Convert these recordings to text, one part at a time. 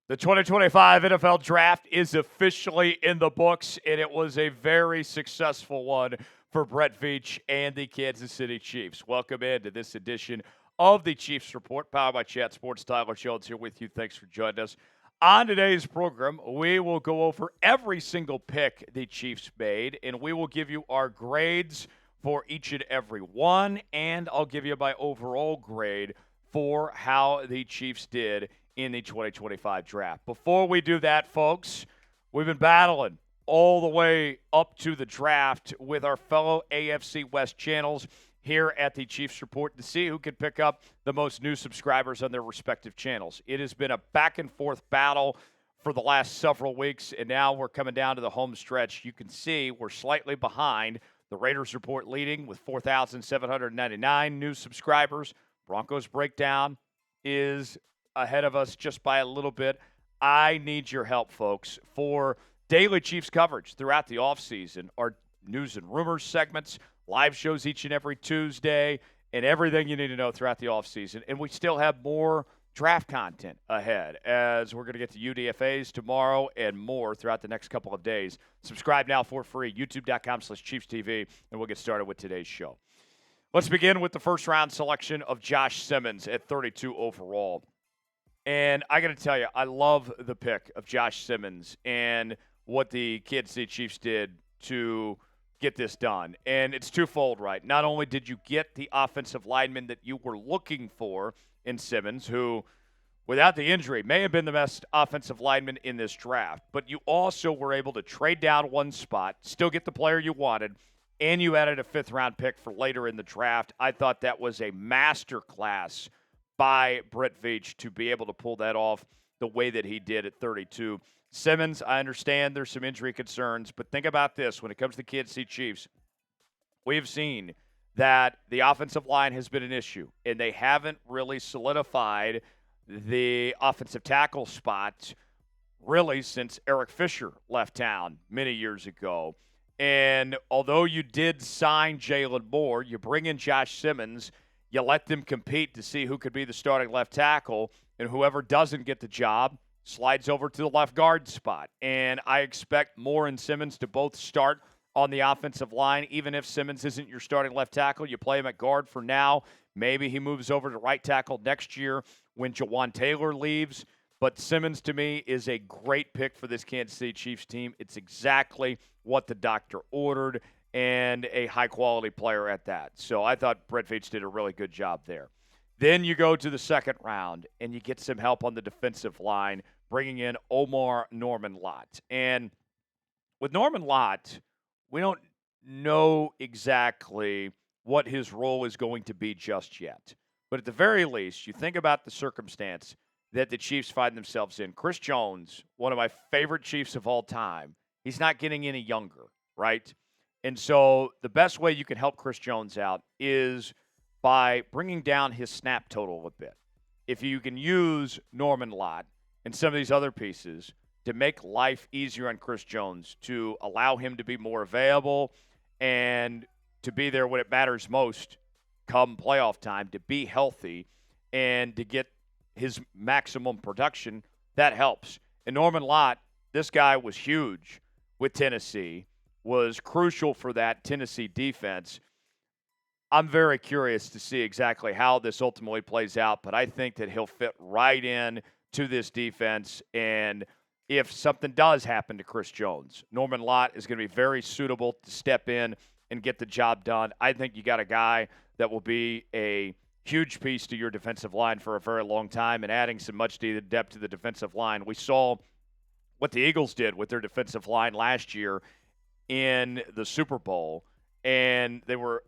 The 2025 NFL Draft is officially in the books, and it was a very successful one for Brett Veach and the Kansas City Chiefs. Welcome into this edition of the Chiefs Report, powered by Chat Sports. Tyler Jones here with you. Thanks for joining us. On today's program, we will go over every single pick the Chiefs made, and we will give you our grades for each and every one, and I'll give you my overall grade for how the Chiefs did in the 2025 draft. Before we do that, folks, we've been battling all the way up to the draft with our fellow AFC West channels here at the Chiefs Report to see who can pick up the most new subscribers on their respective channels. It has been a back-and-forth battle for the last several weeks, and now we're coming down to the home stretch. You can see we're slightly behind. The Raiders Report leading with 4,799 new subscribers. Broncos Breakdown is ahead of us just by a little bit. I need your help, folks, for daily Chiefs coverage throughout the offseason. Our news and rumors segments, live shows each and every Tuesday, and everything you need to know throughout the offseason. And we still have more draft content ahead as we're going to get to UDFAs tomorrow and more throughout the next couple of days. Subscribe now for free, youtube.com/ChiefsTV, and we'll get started with today's show. Let's begin with the first-round selection of Josh Simmons at 32 overall. And I got to tell you, I love the pick of Josh Simmons and what the Kansas City Chiefs did to get this done. And it's twofold, right? Not only did you get the offensive lineman that you were looking for in Simmons, who, without the injury, may have been the best offensive lineman in this draft, but you also were able to trade down one spot, still get the player you wanted, and you added a fifth-round pick for later in the draft. I thought that was a masterclass by Brett Veach to be able to pull that off the way that he did at 32. Simmons, I understand there's some injury concerns, but think about this. When it comes to the Kansas City Chiefs, we have seen that the offensive line has been an issue, and they haven't really solidified the offensive tackle spot really since Eric Fisher left town many years ago. And although you did sign Jalen Moore, you bring in Josh Simmons, you let them compete to see who could be the starting left tackle, and whoever doesn't get the job slides over to the left guard spot. And I expect Moore and Simmons to both start on the offensive line. Even if Simmons isn't your starting left tackle, you play him at guard for now. Maybe he moves over to right tackle next year when Jawan Taylor leaves. But Simmons, to me, is a great pick for this Kansas City Chiefs team. It's exactly what the doctor ordered, and a high-quality player at that. So I thought Brett Veach did a really good job there. Then you go to the second round, and you get some help on the defensive line, bringing in Omarr Norman-Lott. And with Norman-Lott, we don't know exactly what his role is going to be just yet. But at the very least, you think about the circumstance that the Chiefs find themselves in. Chris Jones, one of my favorite Chiefs of all time, he's not getting any younger, right? And so the best way you can help Chris Jones out is by bringing down his snap total a bit. If you can use Norman-Lott and some of these other pieces to make life easier on Chris Jones, to allow him to be more available and to be there when it matters most come playoff time, to be healthy and to get his maximum production, that helps. And Norman-Lott, this guy was huge with Tennessee, was crucial for that Tennessee defense. I'm very curious to see exactly how this ultimately plays out, but I think that he'll fit right in to this defense. And if something does happen to Chris Jones, Norman-Lott is going to be very suitable to step in and get the job done. I think you got a guy that will be a huge piece to your defensive line for a very long time, and adding some much-needed depth to the defensive line. We saw what the Eagles did with their defensive line last year in the Super Bowl, and they were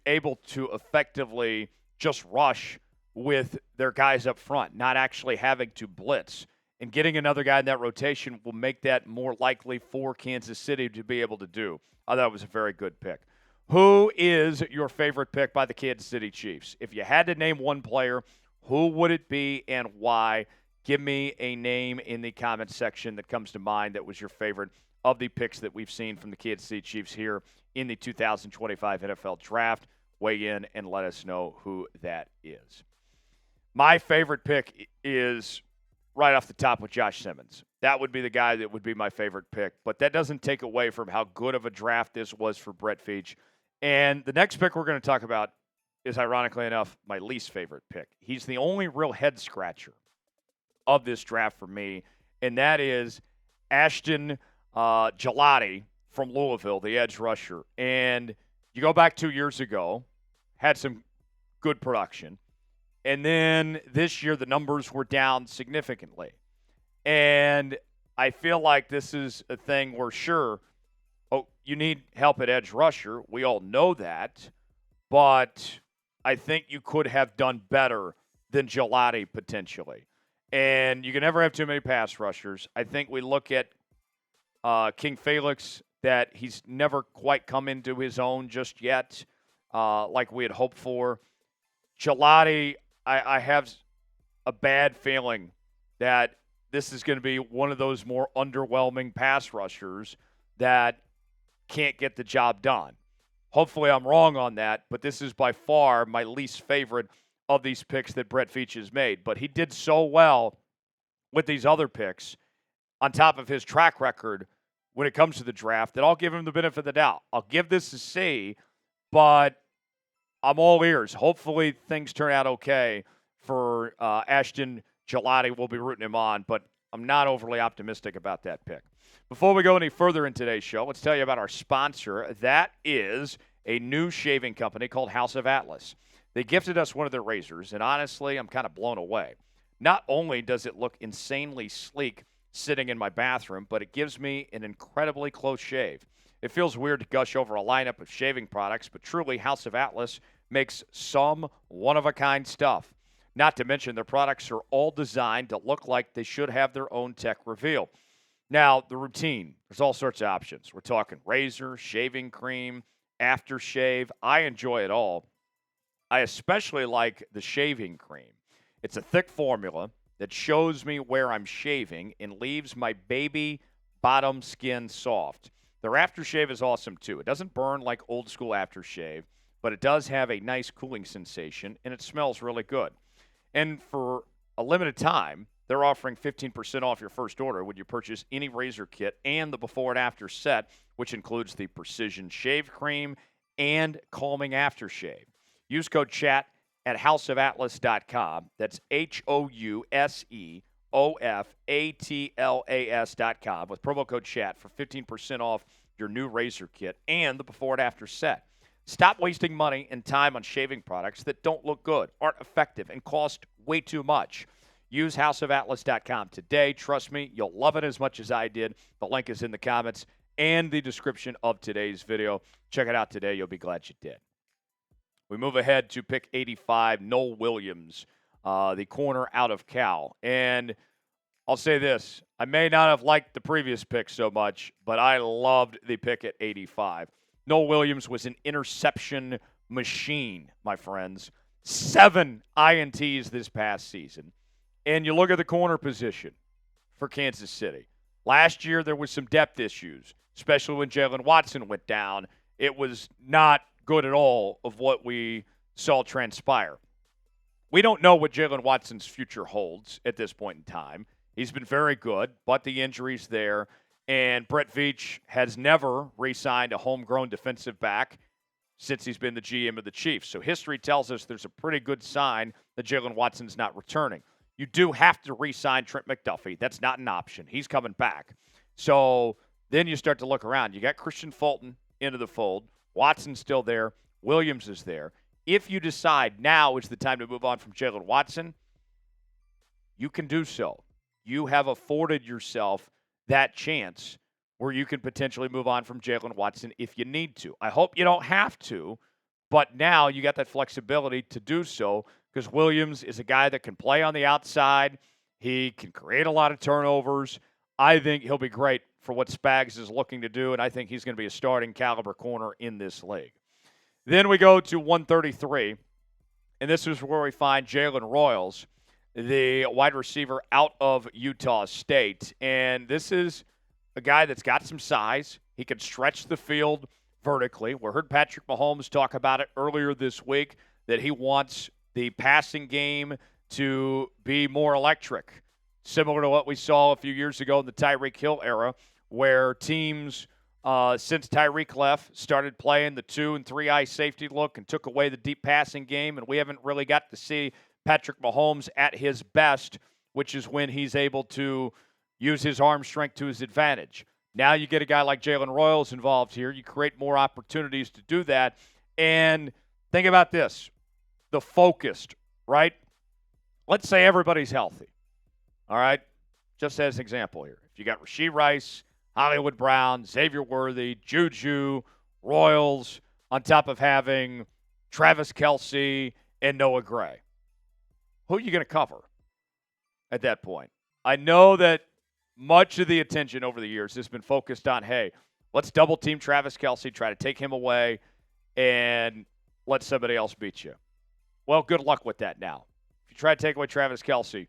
able to effectively just rush with their guys up front, not actually having to blitz. And getting another guy in that rotation will make that more likely for Kansas City to be able to do. I thought it was a very good pick. Who is your favorite pick by the Kansas City Chiefs? If you had to name one player, who would it be and why? Give me a name in the comments section that comes to mind that was your favorite of the picks that we've seen from the Kansas City Chiefs here in the 2025 NFL Draft. Weigh in and let us know who that is. My favorite pick is right off the top with Josh Simmons. That would be the guy that would be my favorite pick. But that doesn't take away from how good of a draft this was for Brett Veach. And the next pick we're going to talk about is, ironically enough, my least favorite pick. He's the only real head-scratcher of this draft for me, and that is Ashton Gillotte from Louisville, the edge rusher. And you go back 2 years ago, had some good production. And then this year, the numbers were down significantly. And I feel like this is a thing where, sure, you need help at edge rusher. We all know that. But I think you could have done better than Gillotte potentially. And you can never have too many pass rushers. I think we look at King Felix, that he's never quite come into his own just yet, like we had hoped for. Gillotte, I have a bad feeling that this is going to be one of those more underwhelming pass rushers that can't get the job done. Hopefully I'm wrong on that, but this is by far my least favorite of these picks that Brett Veach has made. But he did so well with these other picks on top of his track record when it comes to the draft that I'll give him the benefit of the doubt. I'll give this a C, but I'm all ears. Hopefully things turn out okay for Ashton Gillotte. We'll be rooting him on, but I'm not overly optimistic about that pick. Before we go any further in today's show, let's tell you about our sponsor. That is a new shaving company called House of Atlas. They gifted us one of their razors, and honestly, I'm kind of blown away. Not only does it look insanely sleek sitting in my bathroom, but it gives me an incredibly close shave. It feels weird to gush over a lineup of shaving products, but truly, House of Atlas makes some one-of-a-kind stuff. Not to mention, their products are all designed to look like they should have their own tech reveal. Now, the routine, there's all sorts of options. We're talking razor, shaving cream, aftershave. I enjoy it all. I especially like the shaving cream. It's a thick formula that shows me where I'm shaving and leaves my baby bottom skin soft. Their aftershave is awesome, too. It doesn't burn like old school aftershave, but it does have a nice cooling sensation, and it smells really good. And for a limited time, they're offering 15% off your first order when you purchase any razor kit and the before and after set, which includes the Precision Shave Cream and Calming Aftershave. Use code CHAT at houseofatlas.com. That's HOUSEOFATLAS.com with promo code CHAT for 15% off your new razor kit and the before and after set. Stop wasting money and time on shaving products that don't look good, aren't effective, and cost way too much. Use houseofatlas.com today. Trust me, you'll love it as much as I did. The link is in the comments and the description of today's video. Check it out today. You'll be glad you did. We move ahead to pick 85, Nohl Williams, the corner out of Cal. And I'll say this, I may not have liked the previous pick so much, but I loved the pick at 85. Nohl Williams was an interception machine, my friends. 7 INTs this past season. And you look at the corner position for Kansas City. Last year, there was some depth issues, especially when Jalen Watson went down. It was not good at all of what we saw transpire. We don't know what Jalen Watson's future holds at this point in time. He's been very good, but the injury's there. And Brett Veach has never re-signed a homegrown defensive back since he's been the GM of the Chiefs. So history tells us there's a pretty good sign that Jalen Watson's not returning. You do have to re-sign Trent McDuffie. That's not an option. He's coming back. So then you start to look around. You got Christian Fulton into the fold. Watson's still there. Williams is there. If you decide now is the time to move on from Jalen Watson, you can do so. You have afforded yourself that chance where you can potentially move on from Jalen Watson if you need to. I hope you don't have to, but now you got that flexibility to do so because Williams is a guy that can play on the outside. He can create a lot of turnovers. I think he'll be great for what Spags is looking to do, and I think he's going to be a starting caliber corner in this league. Then we go to 133, and this is where we find Jalen Royals, the wide receiver out of Utah State. And this is a guy that's got some size. He can stretch the field vertically. We heard Patrick Mahomes talk about it earlier this week, that he wants the passing game to be more electric. similar to what we saw a few years ago in the Tyreek Hill era, where teams, since Tyreek left, started playing the 2 and 3 eye safety look and took away the deep passing game, and we haven't really got to see Patrick Mahomes at his best, which is when he's able to use his arm strength to his advantage. Now you get a guy like Jalen Royals involved here. You create more opportunities to do that. And think about this, the focused, right? Let's say everybody's healthy, all right? Just as an example here. If you got Rashard Rice, Hollywood Brown, Xavier Worthy, Juju, Royals, on top of having Travis Kelce and Noah Gray, who are you going to cover at that point? I know that much of the attention over the years has been focused on, hey, let's double team Travis Kelce, try to take him away, and let somebody else beat you. Well, good luck with that now. If you try to take away Travis Kelce,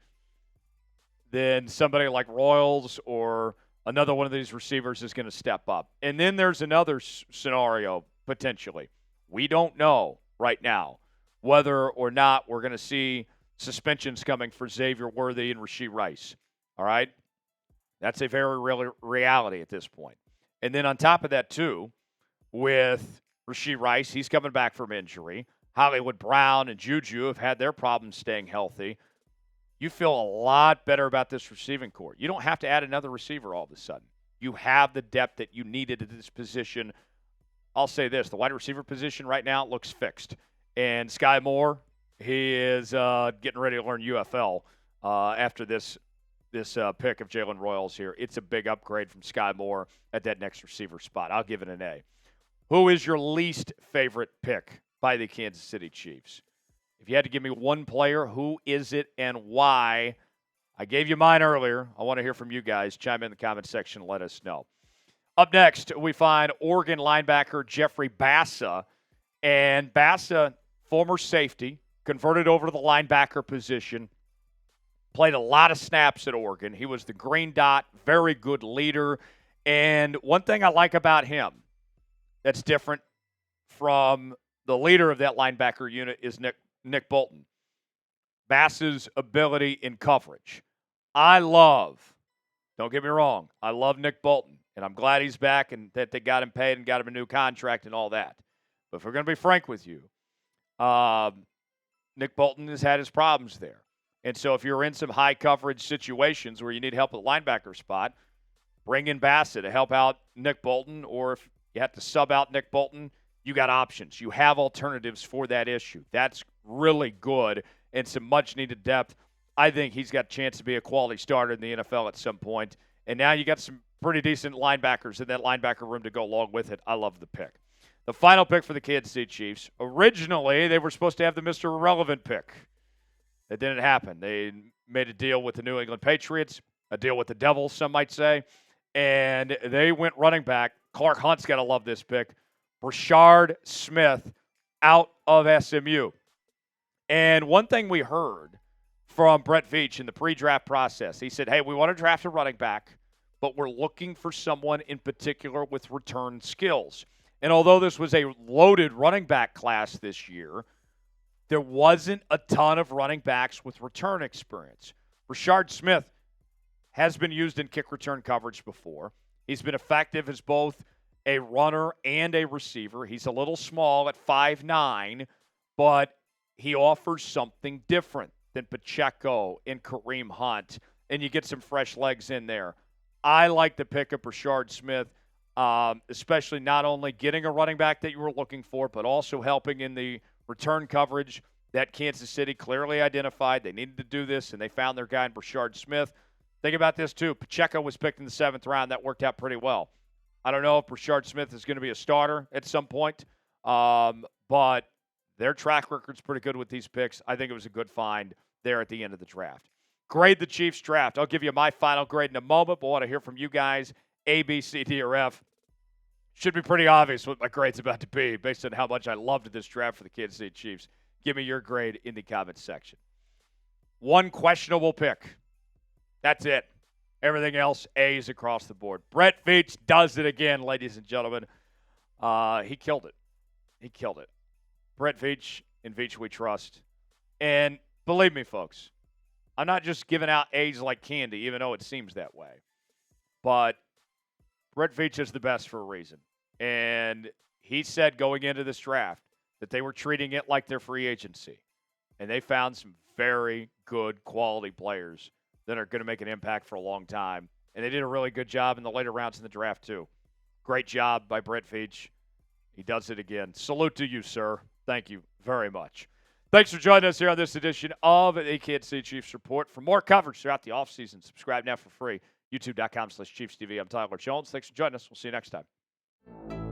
then somebody like Royals or another one of these receivers is going to step up. And then there's another scenario, potentially. We don't know right now whether or not we're going to see suspensions coming for Xavier Worthy and Rashard Rice. All right? That's a very real reality at this point. And then on top of that, too, with Rashard Rice, he's coming back from injury. Hollywood Brown and Juju have had their problems staying healthy. You feel a lot better about this receiving corps. You don't have to add another receiver all of a sudden. You have the depth that you needed at this position. I'll say this, the wide receiver position right now looks fixed. And Sky Moore, he is getting ready to learn UFL after this pick of Jalen Royals here. It's a big upgrade from Sky Moore at that next receiver spot. I'll give it an A. Who is your least favorite pick by the Kansas City Chiefs? If you had to give me one player, who is it and why? I gave you mine earlier. I want to hear from you guys. Chime in the comment section and let us know. Up next, we find Oregon linebacker Jeffery Bassa. And Bassa, former safety, converted over to the linebacker position, played a lot of snaps at Oregon. He was the green dot, very good leader. And one thing I like about him that's different from the leader of that linebacker unit is Nick Bolton. Bassa's ability in coverage. Don't get me wrong, I love Nick Bolton, and I'm glad he's back and that they got him paid and got him a new contract and all that. But if we're going to be frank with you, Nick Bolton has had his problems there. And so if you're in some high coverage situations where you need help at the linebacker spot, bring in Bassa to help out Nick Bolton, or if you have to sub out Nick Bolton, you got options. You have alternatives for that issue. That's really good and some much-needed depth. I think he's got a chance to be a quality starter in the NFL at some point. And now you got some pretty decent linebackers in that linebacker room to go along with it. I love the pick. The final pick for the Kansas City Chiefs. Originally, they were supposed to have the Mr. Irrelevant pick. That didn't happen. They made a deal with the New England Patriots, a deal with the Devils, some might say, and they went running back. Clark Hunt's got to love this pick. Rashard Smith out of SMU. And one thing we heard from Brett Veach in the pre-draft process, he said, hey, we want to draft a running back, but we're looking for someone in particular with return skills. And although this was a loaded running back class this year, there wasn't a ton of running backs with return experience. Rashard Smith has been used in kick return coverage before. He's been effective as both a runner and a receiver. He's a little small at 5'9", but he offers something different than Pacheco and Kareem Hunt, and you get some fresh legs in there. I like the pick of Rashard Smith, especially not only getting a running back that you were looking for, but also helping in the return coverage that Kansas City clearly identified. They needed to do this, and they found their guy in Rashard Smith. Think about this, too. Pacheco was picked in the 7th round. That worked out pretty well. I don't know if Rashard Smith is going to be a starter at some point, but their track record's pretty good with these picks. I think it was a good find there at the end of the draft. Grade the Chiefs draft. I'll give you my final grade in a moment, but I want to hear from you guys. A, B, C, D, or F. Should be pretty obvious what my grade's about to be based on how much I loved this draft for the Kansas City Chiefs. Give me your grade in the comments section. One questionable pick. That's it. Everything else, A's across the board. Brett Veach does it again, ladies and gentlemen. He killed it. He killed it. Brett Veach, in Veach we trust. And believe me, folks, I'm not just giving out A's like candy, even though it seems that way. But Brett Veach is the best for a reason. And he said going into this draft that they were treating it like their free agency. And they found some very good quality players that are going to make an impact for a long time. And they did a really good job in the later rounds in the draft, too. Great job by Brett Veach. He does it again. Salute to you, sir. Thank you very much. Thanks for joining us here on this edition of the Kansas City Chiefs Report. For more coverage throughout the offseason, subscribe now for free. YouTube.com/ChiefsTV. I'm Tyler Jones. Thanks for joining us. We'll see you next time.